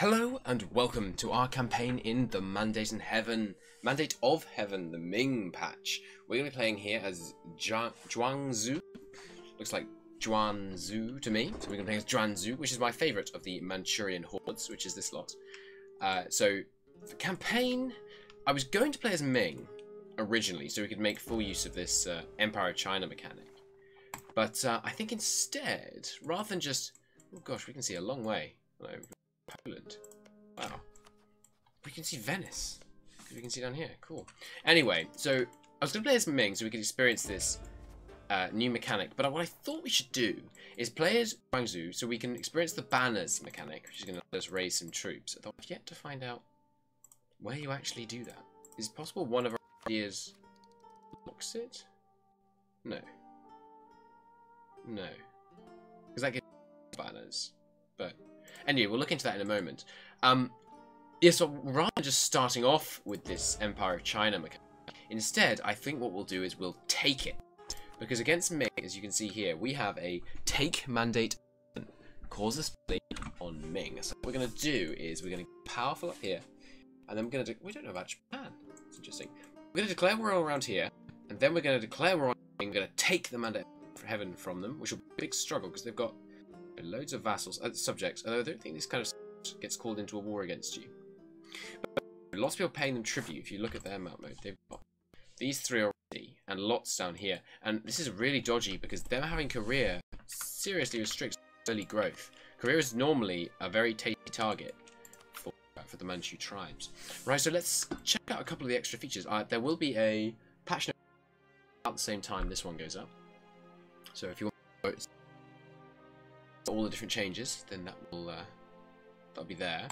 Hello and welcome to our campaign in the Mandate of Heaven, the Ming patch. We're going to be playing here as Jianzhou. Looks like Jianzhou to me. So we're going to play as Jianzhou, which is my favourite of the Manchurian hordes, which is this lot. So for campaign, I was going to play as Ming originally, so we could make full use of this Empire of China mechanic. But I think instead, rather than just... Oh gosh, we can see a long way. Poland. Wow. We can see Venice. We can see down here. Cool. Anyway, so I was going to play as Ming so we could experience this new mechanic. But what I thought we should do is play as Jianzhou so we can experience the banners mechanic, which is going to let us raise some troops. Although I've yet to find out where you actually do that. Is it possible one of our ideas locks it? No. No. Because that gives banners. But... anyway, we'll look into that in a moment. Yeah, so rather than just starting off with this Empire of China mechanic, instead, I think what we'll do is we'll take it. Because against Ming, as you can see here, we have a take mandate, cause a split on Ming. So what we're going to do is we're going to get powerful up here, and then we're going to... we don't know about Japan. It's interesting. We're going to declare war around here, and then we're going to declare war on Ming. We're going to take the mandate of heaven from them, which will be a big struggle, because they've got loads of vassals, subjects, although I don't think this kind of gets called into a war against you. But lots of people paying them tribute. If you look at their map mode, they've got these three already, and lots down here. And this is really dodgy because them having Korea seriously restricts early growth. Korea is normally a very tasty target for the Manchu tribes. Right, so let's check out a couple of the extra features. There will be a patch note at the same time this one goes up. So if you want to all the different changes, then that will that'll be there.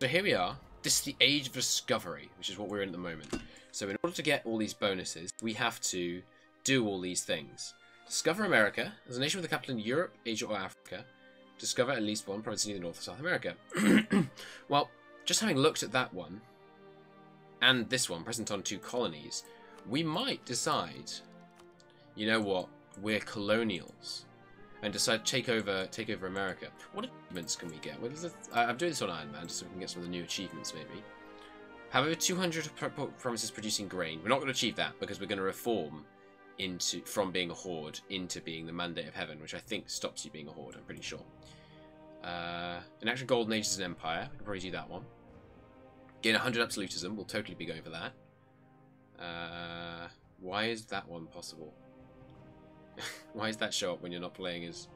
So here we are. This is the Age of Discovery, which is what we're in at the moment. So in order to get all these bonuses, we have to do all these things. Discover America as a nation with a capital in Europe, Asia, or Africa. Discover at least one province in either North or South America. Well, just having looked at that one and this one, present on 2 colonies, we might decide, you know what, we're colonials. And decide to take over America. What achievements can we get? I'm doing this on Iron Man, so we can get some of the new achievements, maybe. Have over 200 provinces producing grain. We're not going to achieve that, because we're going to reform from being a horde into being the Mandate of Heaven, which I think stops you being a horde, I'm pretty sure. An extra Golden Age as an empire. We can probably do that one. Gain 100 absolutism. We'll totally be going for that. Why is that one possible? Why does that show up when you're not playing as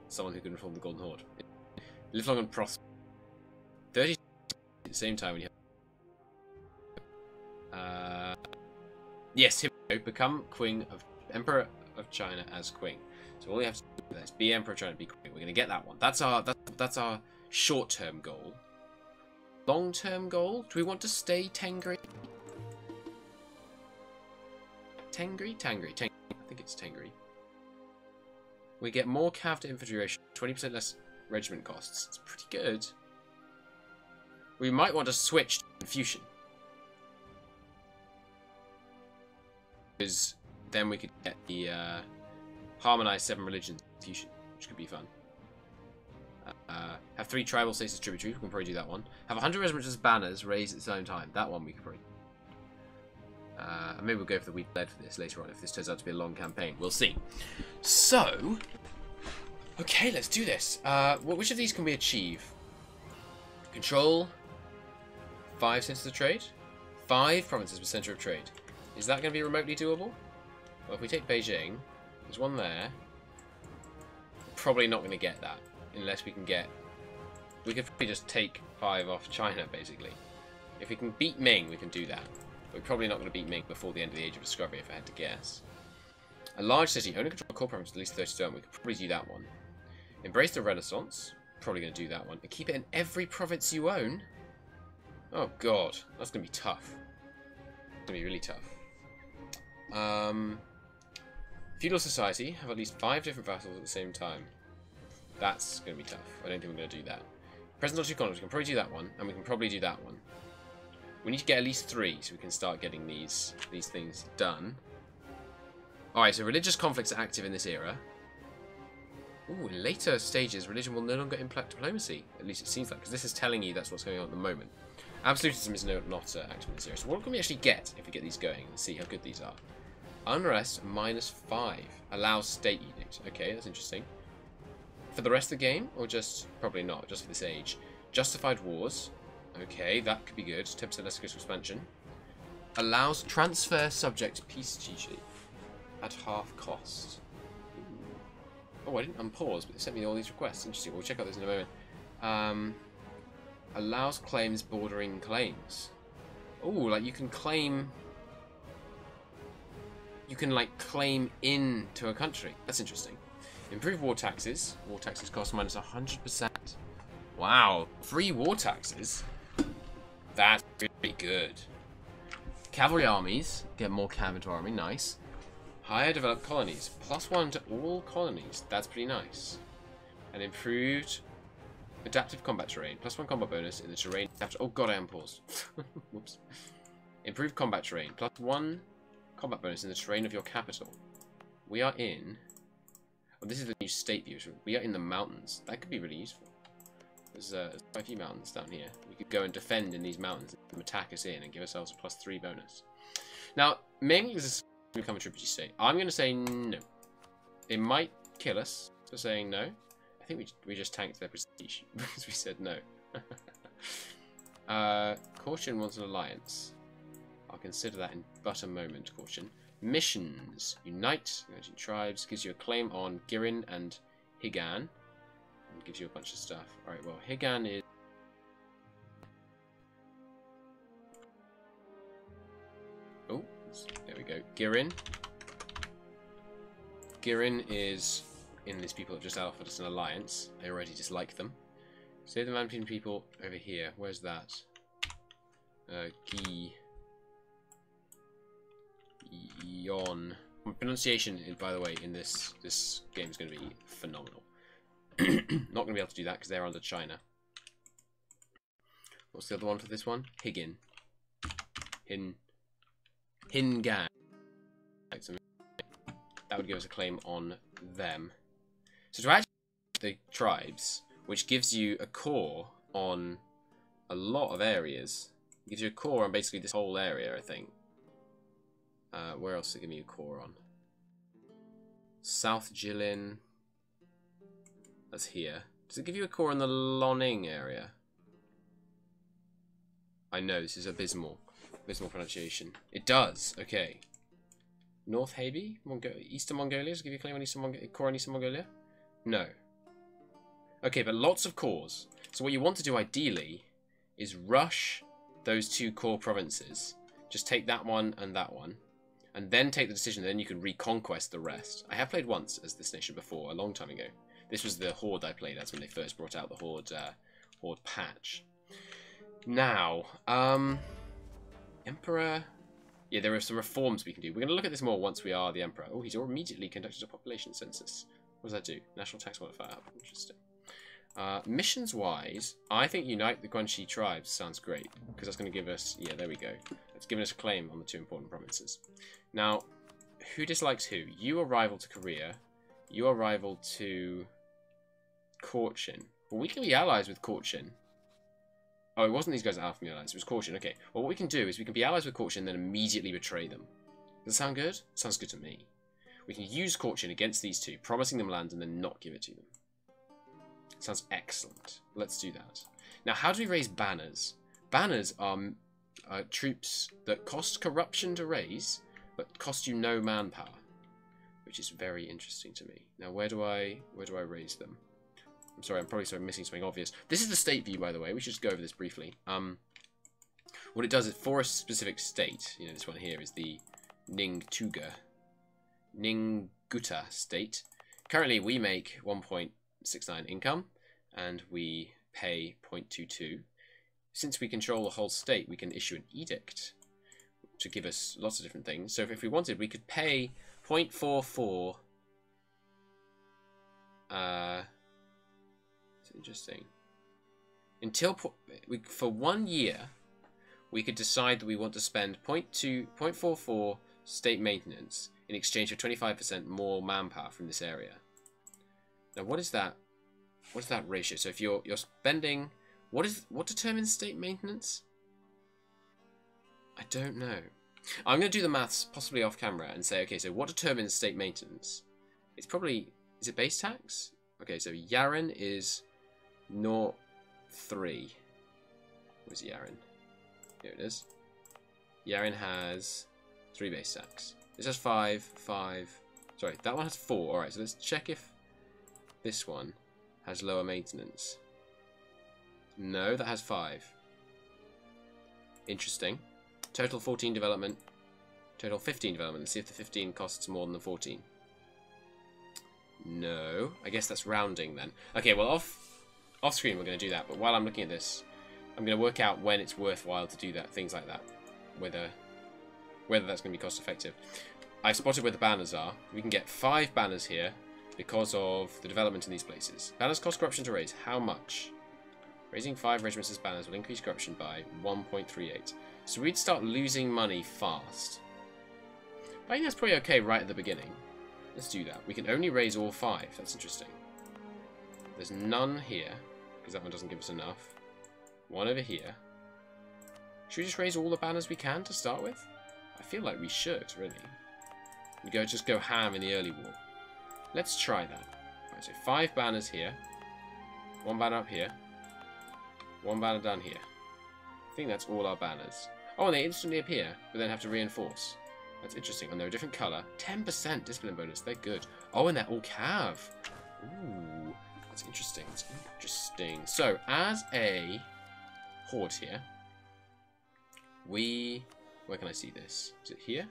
someone who can reform the Golden Horde? Live long and prosper. 30 at the same time when you have... yes, here we go. Become Qing of Emperor of China as Qing. So all you have to do is be Emperor of China, be Qing. We're going to get that one. That's our short-term goal. Long-term goal? Do we want to stay Tengri? Tengri? Tengri. I think it's Tengri. We get more cav to infantry ratio, 20% less regiment costs. It's pretty good. We might want to switch to Confucian, because then we could get the harmonized 7 religions Confucian, which could be fun. Have 3 tribal states as tributaries. We can probably do that one. Have 100 regiments as banners raised at the same time. That one we could probably. And maybe we'll go for the weak lead for this later on if this turns out to be a long campaign. We'll see. So, okay, let's do this. Which of these can we achieve? Control 5 centers of trade, 5 provinces with center of trade. Is that going to be remotely doable? Well, if we take Beijing, there's one there. Probably not going to get that unless we can get. We could probably just take 5 off China, basically. If we can beat Ming, we can do that. We're probably not going to beat Ming before the end of the Age of Discovery, if I had to guess. A large city, only control core province at least 30%. We could probably do that one. Embrace the Renaissance. Probably going to do that one. But keep it in every province you own. Oh god, that's going to be tough. It's going to be really tough. Feudal society, have at least 5 different vassals at the same time. That's going to be tough. I don't think we're going to do that. Present on 2 colonies, we can probably do that one, and we can probably do that one. We need to get at least 3 so we can start getting these things done. Alright, so religious conflicts are active in this era. Ooh, in later stages, religion will no longer impact diplomacy. At least it seems like, because this is telling you that's what's going on at the moment. Absolutism is not active in this area. So what can we actually get if we get these going and see how good these are? Unrest -5 allows state edict. Okay, that's interesting. For the rest of the game, or just probably not, just for this age. Justified wars. Okay, that could be good. 10% less critical expansion. Allows transfer subject peace treaty at half cost. Oh, I didn't unpause, but they sent me all these requests. Interesting. We'll check out those in a moment. Allows claims bordering claims. Oh, like you can claim. You can like claim into a country. That's interesting. Improve war taxes. War taxes cost -100%. Wow, free war taxes. That's pretty good. Cavalry armies get more cav into army. Nice. Higher developed colonies. +1 to all colonies. That's pretty nice. And improved adaptive combat terrain. +1 combat bonus in the terrain. Oh god, I am paused. Whoops. Improved combat terrain. +1 combat bonus in the terrain of your capital. We are in. Oh, this is the new state view. We are in the mountains. That could be really useful. There's quite a few mountains down here. We could go and defend in these mountains and attack us in and give ourselves a +3 bonus. Now, Ming is become a tributary state. I'm going to say no. It might kill us for saying no. I think we just tanked their prestige because we said no. Caution wants an alliance. I'll consider that in but a moment, Caution. Missions. Unite emerging tribes. Gives you a claim on Girin and Higan. And gives you a bunch of stuff. Alright, well, Higan is... Oh, there we go. Girin. Girin is in these people that just offered us an alliance. I already dislike them. Save the Manchu people over here. Where's that? Yon. Pronunciation, by the way, in this game is going to be phenomenal. Not going to be able to do that because they're under China. What's the other one for this one? Higan. Hingan. That would give us a claim on them. So to add the tribes, which gives you a core on a lot of areas. It gives you a core on basically this whole area, I think. Where else does it give me a core on? South Jilin. That's here. Does it give you a core on the Loning area? I know, this is abysmal. Abysmal pronunciation. It does, okay. North Habi? Eastern Mongolia? Does it give you a claim on core on Eastern Mongolia? No. Okay, but lots of cores. So what you want to do ideally is rush those 2 core provinces. Just take that one and that one. And then take the decision, then you can reconquest the rest. I have played once as this nation before, a long time ago. This was the Horde I played as when they first brought out the Horde patch. Now, Emperor... Yeah, there are some reforms we can do. We're going to look at this more once we are the Emperor. Oh, he's immediately conducted a population census. What does that do? National tax modifier up. Interesting. Missions-wise, I think Unite the Guanxi tribes sounds great. Because that's going to give us... Yeah, there we go. It's giving us a claim on the 2 important provinces. Now, who dislikes who? You are rival to Korea. You are rival to Korchin. Well, we can be allies with Korchin. Oh, it wasn't these guys that Alpha Me alliance. It was Korchin. Okay. Well, what we can do is we can be allies with Korchin and then immediately betray them. Does that sound good? Sounds good to me. We can use Korchin against these 2, promising them land and then not give it to them. Sounds excellent. Let's do that. Now, how do we raise banners? Banners are troops that cost corruption to raise, but cost you no manpower, which is very interesting to me. Now, where do I raise them? I'm sorry, I'm probably missing something obvious. This is the state view, by the way. We should just go over this briefly. What it does is for a specific state, you know, this one here is the Ningguta state. Currently, we make 1.69 income, and we pay 0.22. Since we control the whole state, we can issue an edict to give us lots of different things. So if we wanted, we could pay 0.44. It's interesting. For 1 year, we could decide that we want to spend 0.44 state maintenance in exchange for 25% more manpower from this area. Now, what is that? What is that ratio? So if you're spending, what determines state maintenance? I don't know. I'm going to do the maths possibly off camera and say, okay, so what determines state maintenance? It's probably, is it base tax? Okay, so Yaren is 0.3. Where's Yaren? Here it is. Yaren has 3 base tax. This has 5. Sorry, that one has 4. Alright, so let's check if this one has lower maintenance. No, that has 5. Interesting. Total 14 development. Total 15 development. Let's see if the 15 costs more than the 14. No. I guess that's rounding then. Okay, well off screen we're going to do that. But while I'm looking at this, I'm going to work out when it's worthwhile to do that. Things like that. Whether that's going to be cost effective. I've spotted where the banners are. We can get 5 banners here because of the development in these places. Banners cost corruption to raise. How much? Raising 5 regiments as banners will increase corruption by 1.38. So we'd start losing money fast. But I think that's probably okay right at the beginning. Let's do that. We can only raise all 5. That's interesting. There's none here, because that one doesn't give us enough. One over here. Should we just raise all the banners we can to start with? I feel like we should, really. We just go ham in the early war. Let's try that. Right, so 5 banners here. 1 banner up here. 1 banner down here. I think that's all our banners. Oh, and they instantly appear, but then have to reinforce. That's interesting. And they're a different colour. 10% discipline bonus. They're good. Oh, and they're all cav. Ooh, that's interesting. That's interesting. So, as a horde here, where can I see this? Is it here?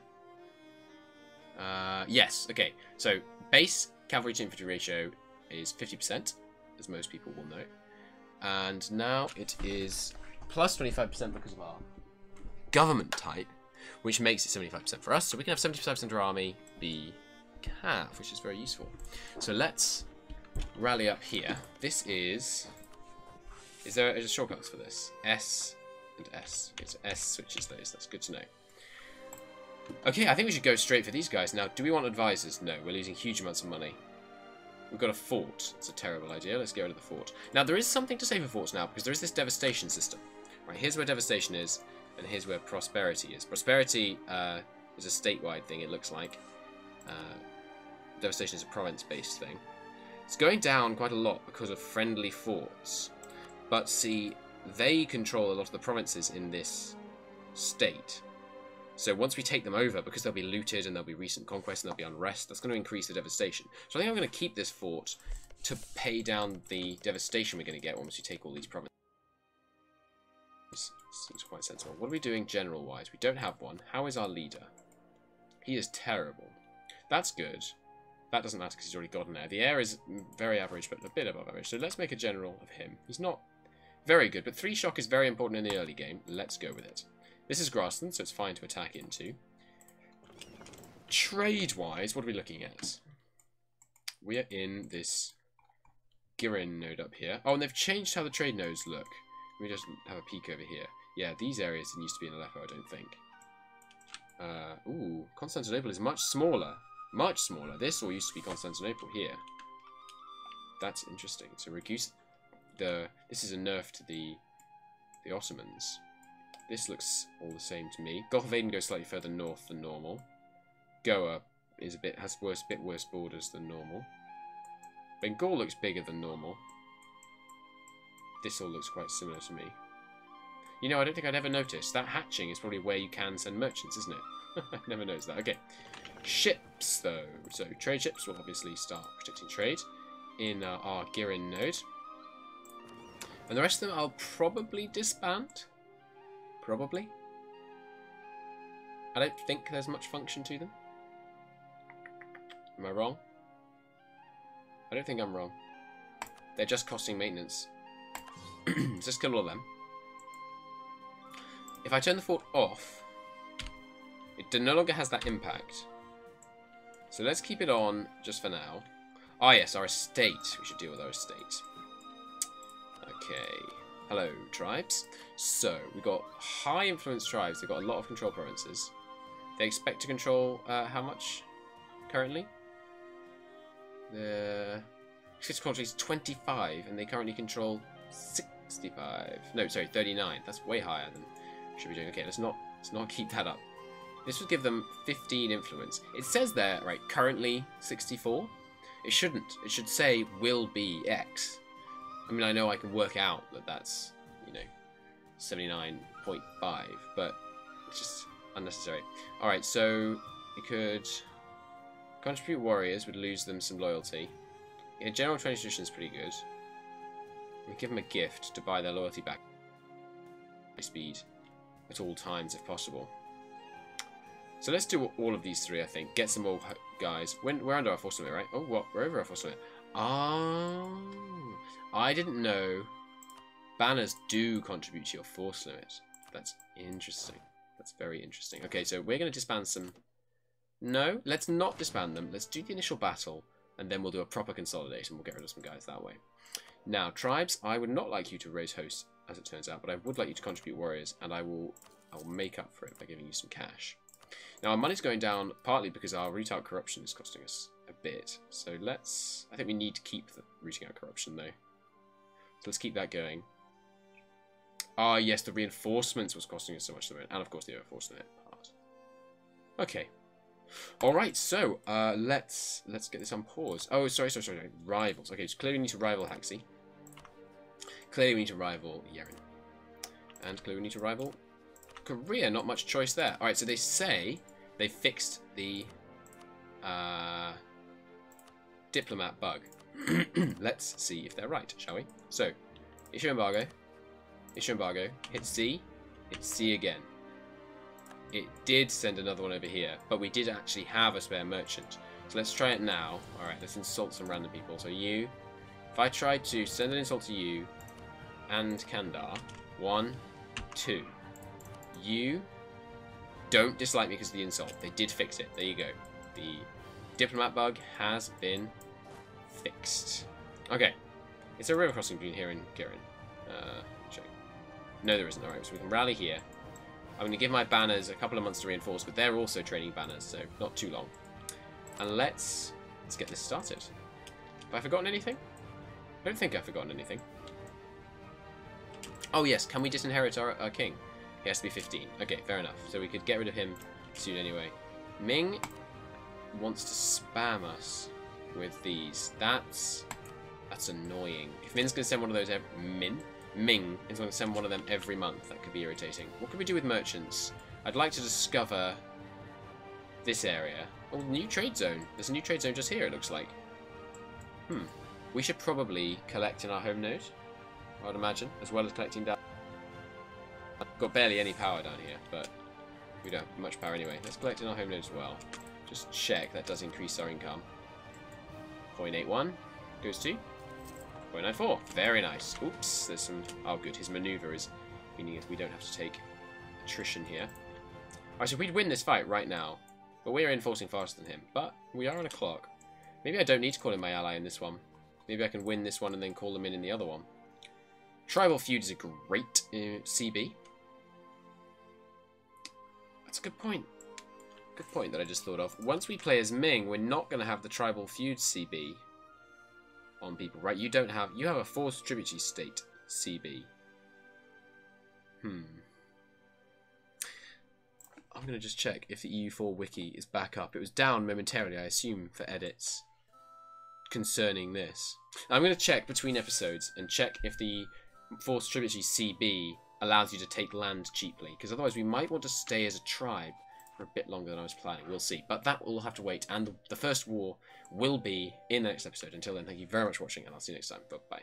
Yes. Okay. So, base cavalry to infantry ratio is 50%, as most people will know. And now it is plus 25% because of our government type, which makes it 75% for us. So we can have 75% of our army be cav, which is very useful. So let's rally up here. This is there shortcuts for this? S and S. Okay, so S switches those. That's good to know. Okay, I think we should go straight for these guys. Now, do we want advisors? No, we're losing huge amounts of money. We've got a fort. It's a terrible idea. Let's get rid of the fort. Now, there is something to say for forts now, because there is this devastation system. Right, here's where devastation is, and here's where prosperity is. Prosperity is a statewide thing, it looks like. Devastation is a province-based thing. It's going down quite a lot because of friendly forts. But see, they control a lot of the provinces in this state. So once we take them over, because they'll be looted and there'll be recent conquest and there'll be unrest, that's going to increase the devastation. So I think I'm going to keep this fort to pay down the devastation we're going to get once we take all these provinces. Seems quite sensible. What are we doing general-wise? We don't have one. How is our leader? He is terrible. That's good. That doesn't matter because he's already got an heir. The heir is very average, but a bit above average. So let's make a general of him. He's not very good, but 3 shock is very important in the early game. Let's go with it. This is grassland, so it's fine to attack into. Trade-wise, what are we looking at? We are in this Girin node up here. Oh, and they've changed how the trade nodes look. Let me just have a peek over here. Yeah, these areas didn't used to be in Aleppo, I don't think. Ooh, Constantinople is much smaller. Much smaller. This all used to be Constantinople here. That's interesting. So reduce this is a nerf to the Ottomans. This looks all the same to me. Gothvaden goes slightly further north than normal. Goa is has bit worse borders than normal. Bengal looks bigger than normal. This all looks quite similar to me. You know, I don't think I'd ever noticed. That hatching is probably where you can send merchants, isn't it? I never noticed that. Okay. Ships, though. So, trade ships will obviously start protecting trade in our Girin node. And the rest of them I'll probably disband. Probably. I don't think there's much function to them. Am I wrong? I don't think I'm wrong. They're just costing maintenance. Just kill all of them. If I turn the fort off, it no longer has that impact. So let's keep it on just for now. Ah, yes, our estate. We should deal with our estate. Okay. Hello, tribes. So, we've got high influence tribes. They've got a lot of control provinces. They expect to control how much currently? Six countries 25, and they currently control 65. No, sorry, 39. That's way higher than we should be doing. Okay, let's not keep that up. This would give them 15 influence. It says there, right, currently 64. It shouldn't. It should say will be X. I mean, I know I can work out that that's, you know, 79.5, but it's just unnecessary. Alright, so we could contribute warriors, would lose them some loyalty. Yeah, general training tradition is pretty good. We give them a gift to buy their loyalty back. Speed at all times if possible. So let's do all of these three, I think. Get some more guys. We're under our force limit, right? Oh, what? We're over our force limit. Oh, I didn't know banners do contribute to your force limit. That's interesting. That's very interesting. Okay, so we're going to disband some... No, let's not disband them. Let's do the initial battle, and then we'll do a proper consolidate, and we'll get rid of some guys that way. Now, tribes, I would not like you to raise hosts, as it turns out, but I would like you to contribute warriors, and I will make up for it by giving you some cash. Now, our money's going down partly because our root out corruption is costing us a bit. So let's... I think we need to keep the rooting out corruption, though. So let's keep that going. Ah, yes, the reinforcements was costing us so much, and of course the overforcement part. Okay. Alright, so let's get this on pause. Oh, sorry. Rivals. Okay, so clearly we need to rival Haxi. Clearly we need to rival Yeren. And clearly we need to rival Korea. Not much choice there. Alright, so they say they fixed the diplomat bug. Let's see if they're right, shall we? So, issue embargo, hit C, hit C again. It did send another one over here, but we did actually have a spare merchant. So let's try it now. Alright, let's insult some random people. So you, if I try to send an insult to you and Kandar, 1, 2. You don't dislike me because of the insult. They did fix it. There you go. The diplomat bug has been fixed. Okay. It's a river crossing between here and Kirin. Check. No, there isn't. Alright, so we can rally here. I'm going to give my banners a couple of months to reinforce, but they're also training banners, so not too long. And let's get this started. Have I forgotten anything? I don't think I've forgotten anything. Oh yes, can we disinherit our king? He has to be 15. Okay, fair enough. So we could get rid of him soon anyway. Ming wants to spam us with these. That's annoying. If Ming's going to send one of those Ming is going to send one of them every month. That could be irritating. What could we do with merchants? I'd like to discover this area. Oh, new trade zone. There's a new trade zone just here, it looks like. We should probably collect in our home node, I would imagine, as well as collecting down. I've got barely any power down here, but we don't have much power anyway. Let's collect in our home node as well. Just check that does increase our income. 0.81 goes to 0.94. Very nice. Oops, there's some... Oh, good. His maneuver is meaning we don't have to take attrition here. Alright, so we'd win this fight right now, but we're enforcing faster than him. But we are on a clock. Maybe I don't need to call in my ally in this one. Maybe I can win this one and then call them in the other one. Tribal feud is a great CB. That's a good point. Good point that I just thought of. Once we play as Ming, we're not going to have the tribal feud CB on people, right? You don't have... You have a forced tributary state CB. I'm going to just check if the EU4 wiki is back up. It was down momentarily, I assume, for edits concerning this. I'm going to check between episodes and check if the forced tributary CB allows you to take land cheaply, because otherwise we might want to stay as a tribe for a bit longer than I was planning. We'll see. But that will have to wait, and the first war will be in the next episode. Until then, thank you very much for watching, and I'll see you next time. Bye-bye.